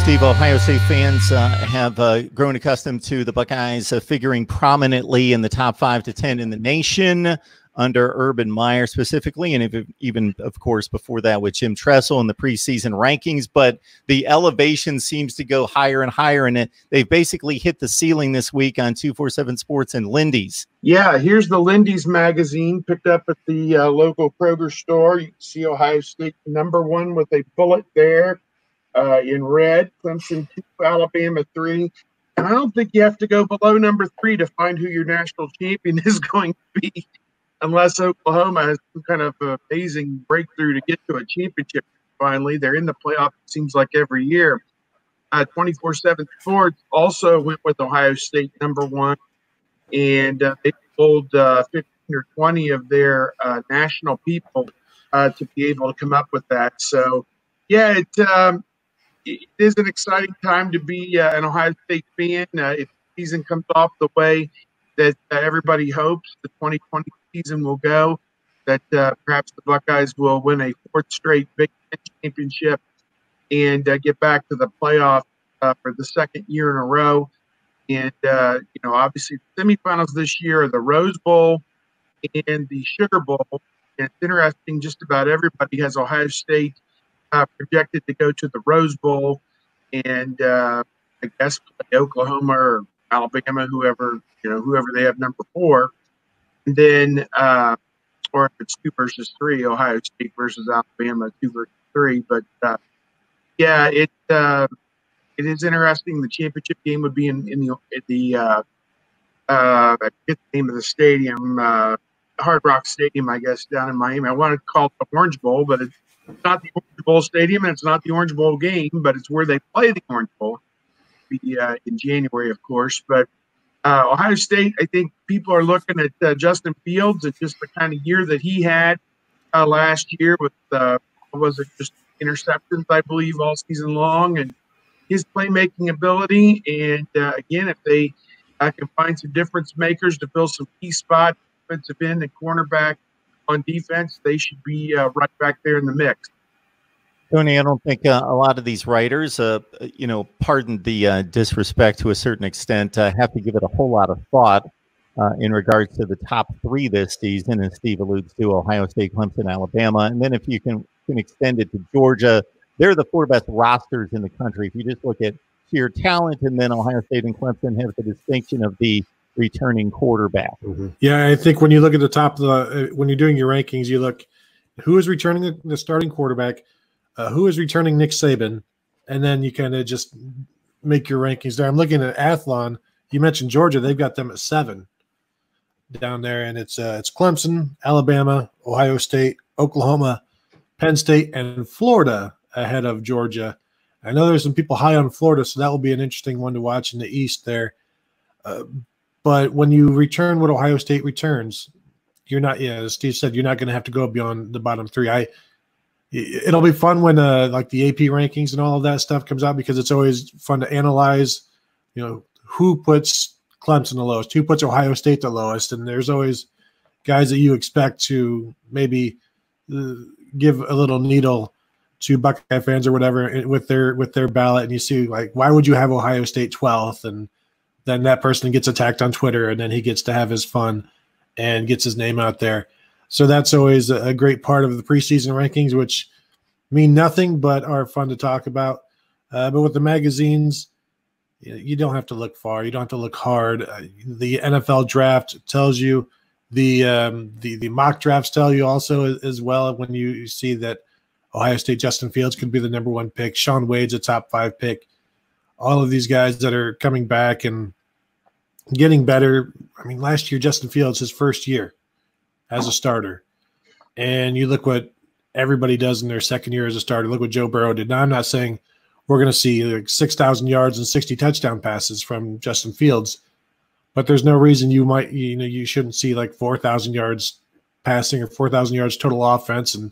Steve, Ohio State fans have grown accustomed to the Buckeyes figuring prominently in the top 5 to 10 in the nation under Urban Meyer specifically, and even, of course, before that with Jim Tressel in the preseason rankings. But the elevation seems to go higher and higher, and they've basically hit the ceiling this week on 247 Sports and Lindy's. Yeah, here's the Lindy's magazine picked up at the local Kroger store. You can see Ohio State #1 with a bullet there in red. Clemson 2, Alabama 3. And I don't think you have to go below #3 to find who your national champion is going to be, unless Oklahoma has some kind of amazing breakthrough to get to a championship finally. They're in the playoff, it seems like, every year. 247 Sports also went with Ohio State #1, and they pulled 15 or 20 of their national people to be able to come up with that. So, yeah, it is an exciting time to be an Ohio State fan. If the season comes off the way that everybody hopes the 2020 season will go, that perhaps the Buckeyes will win a 4th straight Big Ten championship and get back to the playoff for the 2nd year in a row. And, obviously the semifinals this year are the Rose Bowl and the Sugar Bowl. And it's interesting, just about everybody has Ohio State projected to go to the Rose Bowl and I guess play Oklahoma or Alabama, whoever they have #4. And then, or if it's 2 versus 3, Ohio State versus Alabama, 2 versus 3. But yeah, it is interesting. The championship game would be in the I forget the name of the stadium, Hard Rock Stadium, I guess, down in Miami. I want to call it the Orange Bowl, but it's not the Orange Bowl Stadium, and it's not the Orange Bowl game, but it's where they play the Orange Bowl. It'll be in January, of course. But Ohio State, I think people are looking at Justin Fields and just the kind of year that he had last year with, just interceptions, I believe, all season long, and his playmaking ability. And, again, if they can find some difference makers to fill some key spots, defensive end and cornerback on defense, they should be right back there in the mix. Tony, I don't think a lot of these writers, pardon the disrespect to a certain extent, have to give it a whole lot of thought in regards to the top 3 this season, as Steve alludes to: Ohio State, Clemson, Alabama. And then if you can extend it to Georgia, they're the 4 best rosters in the country. If you just look at sheer talent, and then Ohio State and Clemson have the distinction of the returning quarterback. Mm-hmm. Yeah, I think when you look at the top of the when you're doing your rankings, you look who is returning the starting quarterback, who is returning Nick Saban, and then you kind of just make your rankings there. I'm looking at Athlon. You mentioned Georgia; they've got them at 7 down there, and it's Clemson, Alabama, Ohio State, Oklahoma, Penn State, and Florida ahead of Georgia. I know there's some people high on Florida, so that will be an interesting one to watch in the East there. But when you return what Ohio State returns, you're not, as Steve said, you're not going to have to go beyond the bottom 3. It'll be fun when like the AP rankings and all of that stuff comes out, because it's always fun to analyze, who puts Clemson the lowest, who puts Ohio State the lowest, and there's always guys that you expect to maybe give a little needle to Buckeye fans or whatever with their ballot, and you see, like, why would you have Ohio State 12th? And then that person gets attacked on Twitter, and then he gets to have his fun and gets his name out there. So that's always a great part of the preseason rankings, which mean nothing but are fun to talk about. But with the magazines, you don't have to look far. You don't have to look hard. The NFL draft tells you. The mock drafts tell you also as well, when you see that Ohio State Justin Fields could be the #1 pick. Shaun Wade's a top 5 pick. All of these guys that are coming back and getting better. I mean, last year, Justin Fields, his first year as a starter. And you look what everybody does in their second year as a starter. Look what Joe Burrow did. Now, I'm not saying we're going to see like 6,000 yards and 60 touchdown passes from Justin Fields, but there's no reason you shouldn't see like 4,000 yards passing or 4,000 yards total offense and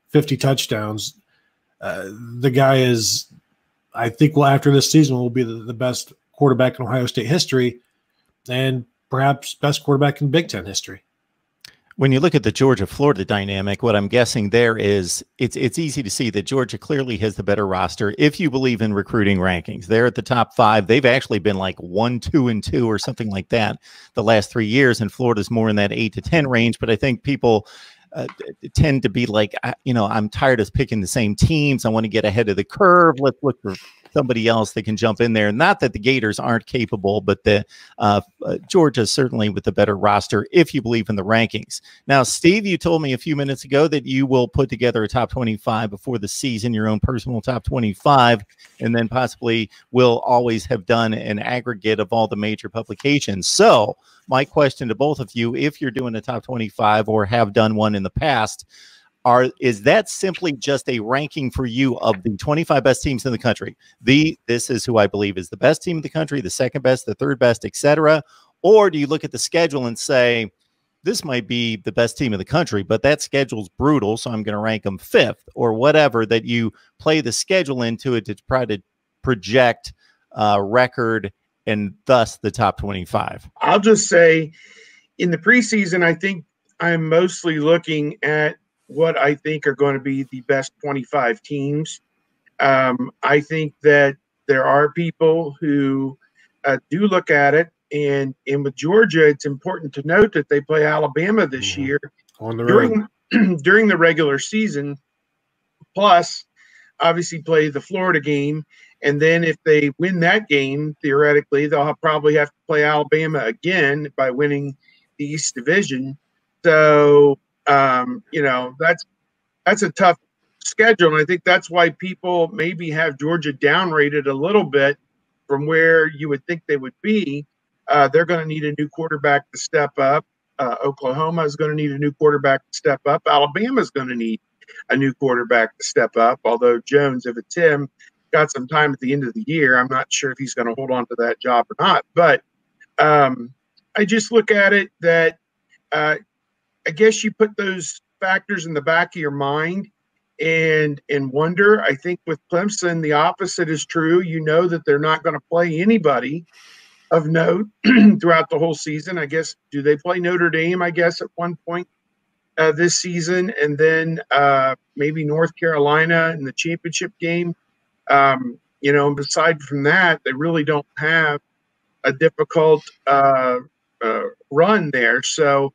50 touchdowns. The guy is, I think, after this season, will be the best quarterback in Ohio State history, and perhaps best quarterback in Big Ten history. When you look at the Georgia-Florida dynamic, what I'm guessing there is it's easy to see that Georgia clearly has the better roster if you believe in recruiting rankings. They're at the top 5. They've actually been like 1, 2, and 2 or something like that the last 3 years, and Florida's more in that 8 to 10 range. But I think people tend to be like, I'm tired of picking the same teams. I want to get ahead of the curve. Let's look for somebody else that can jump in there. Not that the Gators aren't capable, but the Georgia certainly with the better roster if you believe in the rankings. Now, Steve, you told me a few minutes ago that you will put together a top 25 before the season, your own personal top 25, and then possibly will always have done an aggregate of all the major publications. So my question to both of you, if you're doing a top 25 or have done one in the past, is that simply just a ranking for you of the 25 best teams in the country? This is who I believe is the best team in the country, the second best, the third best, etc. Or do you look at the schedule and say, this might be the best team in the country, but that schedule's brutal, so I'm going to rank them 5th, or whatever, that you play the schedule into it to try to project record and thus the top 25? I'll just say in the preseason, I think I'm mostly looking at what I think are going to be the best 25 teams. I think that there are people who do look at it, and with Georgia, it's important to note that they play Alabama this year on the road during the regular season, plus obviously play the Florida game. And then if they win that game, theoretically, they'll probably have to play Alabama again by winning the East Division. So, that's a tough schedule. And I think that's why people maybe have Georgia downrated a little bit from where you would think they would be. They're going to need a new quarterback to step up. Oklahoma is going to need a new quarterback to step up. Alabama is going to need a new quarterback to step up, although Jones, if it's him, got some time at the end of the year. I'm not sure if he's going to hold on to that job or not. But I just look at it that I guess you put those factors in the back of your mind and wonder. I think with Clemson, the opposite is true. You know that they're not going to play anybody of note throughout the whole season. I guess, do they play Notre Dame, I guess, at one point this season, and then maybe North Carolina in the championship game. And beside from that, they really don't have a difficult run there. So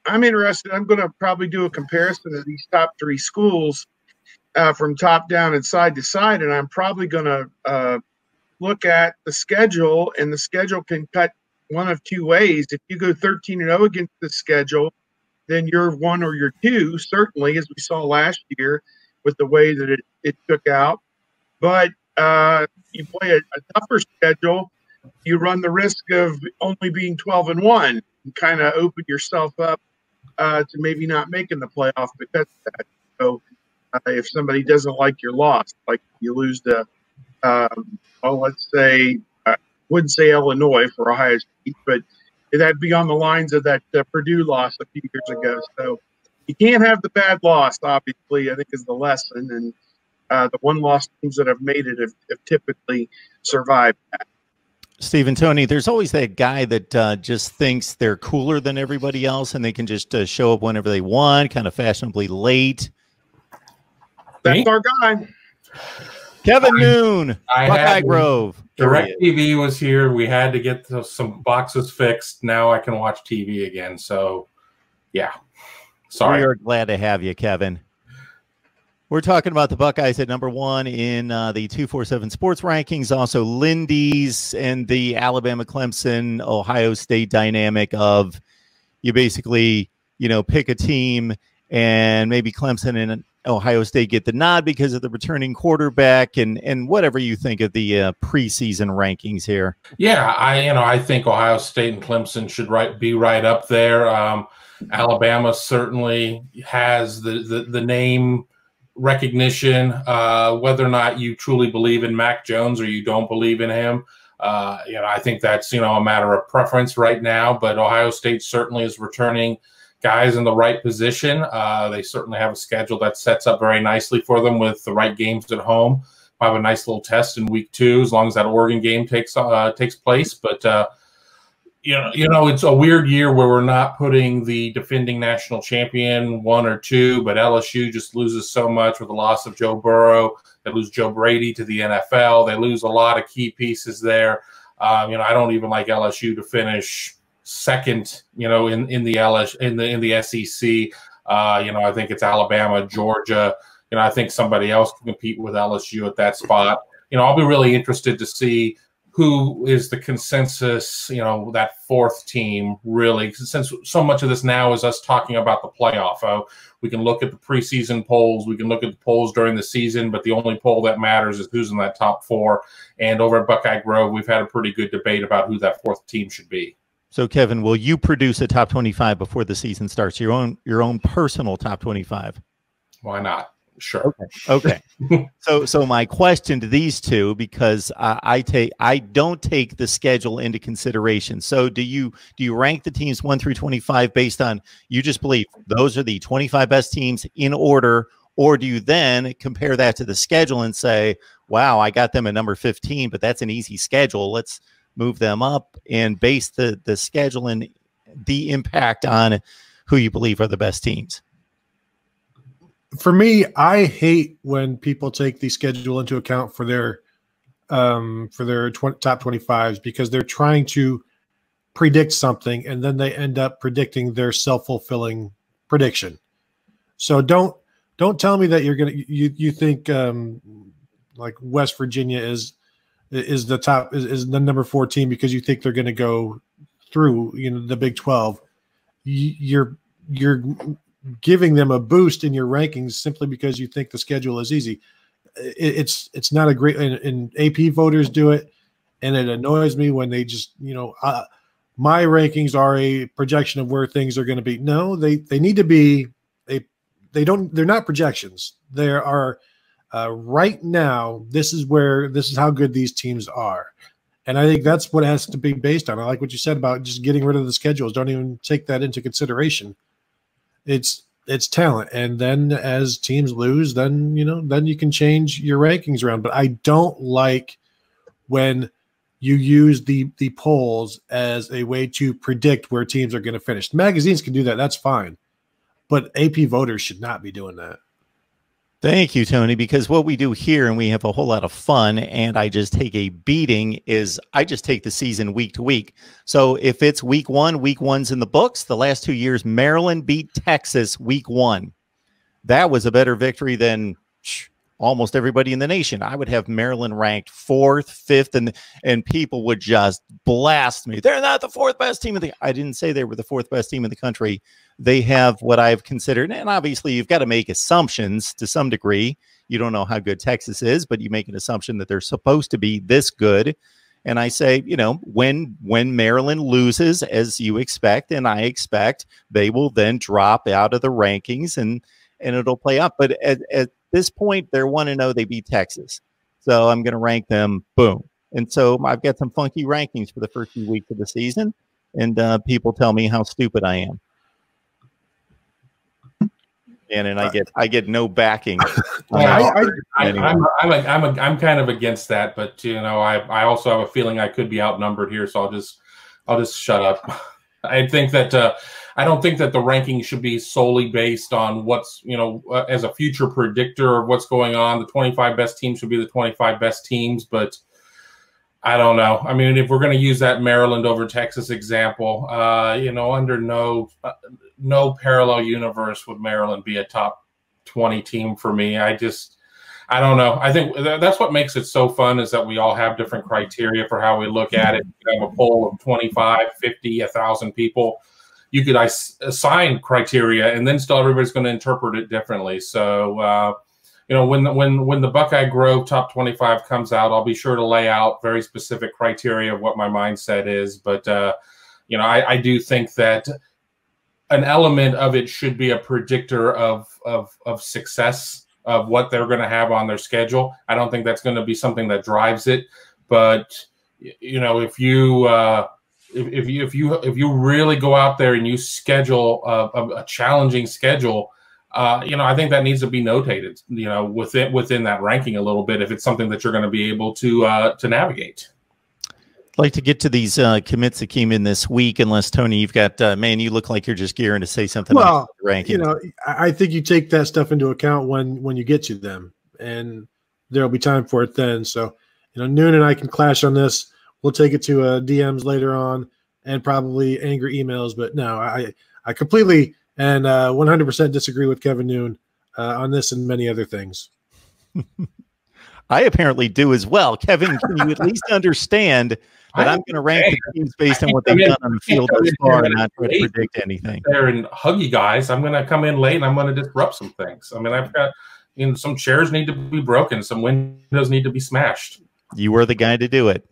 I'm interested. I'm going to probably do a comparison of these top 3 schools from top down and side to side, and I'm probably going to look at the schedule, and the schedule can cut one of 2 ways. If you go 13-0 against the schedule, then you're 1 or you're 2, certainly, as we saw last year with the way that it took out. But you play a tougher schedule, you run the risk of only being 12-1 and kind of open yourself up to maybe not making the playoff because of that. So if somebody doesn't like your loss, like you lose to, let's say, I wouldn't say Illinois for Ohio State, but that'd be on the lines of that Purdue loss a few years ago. So you can't have the bad loss, obviously, I think is the lesson. And the one-loss teams that have made it have typically survived that. Steve and Tony, there's always that guy that just thinks they're cooler than everybody else and they can just show up whenever they want, kind of fashionably late. That's our guy. Kevin Noon, Buckeye Grove. DirecTV was here. We had to get some boxes fixed. Now I can watch TV again. So, yeah. Sorry. We are glad to have you, Kevin. We're talking about the Buckeyes at #1 in the 247 Sports Rankings, also Lindy's, and the Alabama-Clemson, Ohio State dynamic of you basically, pick a team and maybe Clemson and Ohio State get the nod because of the returning quarterback and whatever you think of the preseason rankings here. Yeah, I think Ohio State and Clemson should be right up there. Alabama certainly has the name recognition, whether or not you truly believe in Mac Jones or you don't believe in him. I think that's, a matter of preference right now, but Ohio State certainly is returning guys in the right position. They certainly have a schedule that sets up very nicely for them with the right games at home. We'll have a nice little test in week 2, as long as that Oregon game takes place. But, it's a weird year where we're not putting the defending national champion 1 or 2, but LSU just loses so much with the loss of Joe Burrow. They lose Joe Brady to the NFL. They lose a lot of key pieces there. I don't even like LSU to finish second, in the SEC. I think it's Alabama, Georgia. I think somebody else can compete with LSU at that spot. I'll be really interested to see who is the consensus, that fourth team, really, since so much of this now is us talking about the playoff. We can look at the preseason polls. We can look at the polls during the season, but the only poll that matters is who's in that top 4. And over at Buckeye Grove, we've had a pretty good debate about who that fourth team should be. So, Kevin, will you produce a top 25 before the season starts? Your own personal top 25? Why not? Sure. Okay. So my question to these two, because I don't take the schedule into consideration. So do you rank the teams 1 through 25 based on, you just believe those are the 25 best teams in order, or do you then compare that to the schedule and say, wow, I got them at number 15, but that's an easy schedule. Let's move them up, and base the schedule and the impact on who you believe are the best teams? For me, I hate when people take the schedule into account for their top 25s, because they're trying to predict something and then they end up predicting their self-fulfilling prediction. So don't tell me that you think like West Virginia is the number 4 team because you think they're going to go through the Big 12. You're giving them a boost in your rankings simply because you think the schedule is easy. It's not a great, and AP voters do it, and it annoys me when they just my rankings are a projection of where things are going to be. No, they need to be they're not projections. There are right now, this is how good these teams are. And I think that's what it has to be based on. I like what you said about just getting rid of the schedules. Don't even take that into consideration. It's talent. And then as teams lose, then you can change your rankings around. But I don't like when you use the polls as a way to predict where teams are going to finish. Magazines can do that. That's fine. But AP voters should not be doing that. Thank you, Tony, because what we do here, and we have a whole lot of fun, and I just take a beating, is I just take the season week to week. So if it's week 1, week 1's in the books. The last 2 years, Maryland beat Texas week 1. That was a better victory than almost everybody in the nation. I would have Maryland ranked 4th, 5th, and people would just blast me. They're not the 4th best team in the. I didn't say they were the 4th best team in the country. They have what I've considered, and obviously you've got to make assumptions to some degree. You don't know how good Texas is, but you make an assumption that they're supposed to be this good. And I say, when Maryland loses, as you expect, and I expect, they will then drop out of the rankings and it'll play up. But at this point, they're 1-0. They beat Texas. So I'm going to rank them, boom. And so I've got some funky rankings for the first few weeks of the season, and people tell me how stupid I am. And I get no backing. I'm kind of against that, but I also have a feeling I could be outnumbered here, so I'll just shut up. I think that I don't think that the ranking should be solely based on what's as a future predictor of what's going on. The 25 best teams should be the 25 best teams, but I don't know. I mean, if we're going to use that Maryland over Texas example, under no parallel universe would Maryland be a top 20 team for me. I don't know. I think that's what makes it so fun, is that we all have different criteria for how we look at it. You have a poll of 25, 50, 1,000 people. You could assign criteria, and then still everybody's going to interpret it differently. So, when the Buckeye Grove top 25 comes out, I'll be sure to lay out very specific criteria of what my mindset is. But, I do think that an element of it should be a predictor of success, of what they're going to have on their schedule. I don't think that's going to be something that drives it. But, if you really go out there and you schedule a challenging schedule, I think that needs to be notated, within that ranking a little bit, if it's something that you're going to be able to navigate. like to get to these commits that came in this week, unless Tony, you've got man, you look like you're just gearing to say something. Well, rankings. You know, I think you take that stuff into account when you get to them, and there'll be time for it then. So, you know, Noon and I can clash on this. We'll take it to DMs later on and probably angry emails. But no, I completely and 100% disagree with Kevin Noon on this and many other things. I apparently do as well. Kevin, can you at least understand that I'm going to rank the teams based on what they've done on the field thus far and not try to predict anything? There and hug you guys. I'm going to come in late and I'm going to disrupt some things. I mean, I've got, you know, some chairs need to be broken, some windows need to be smashed. You were the guy to do it.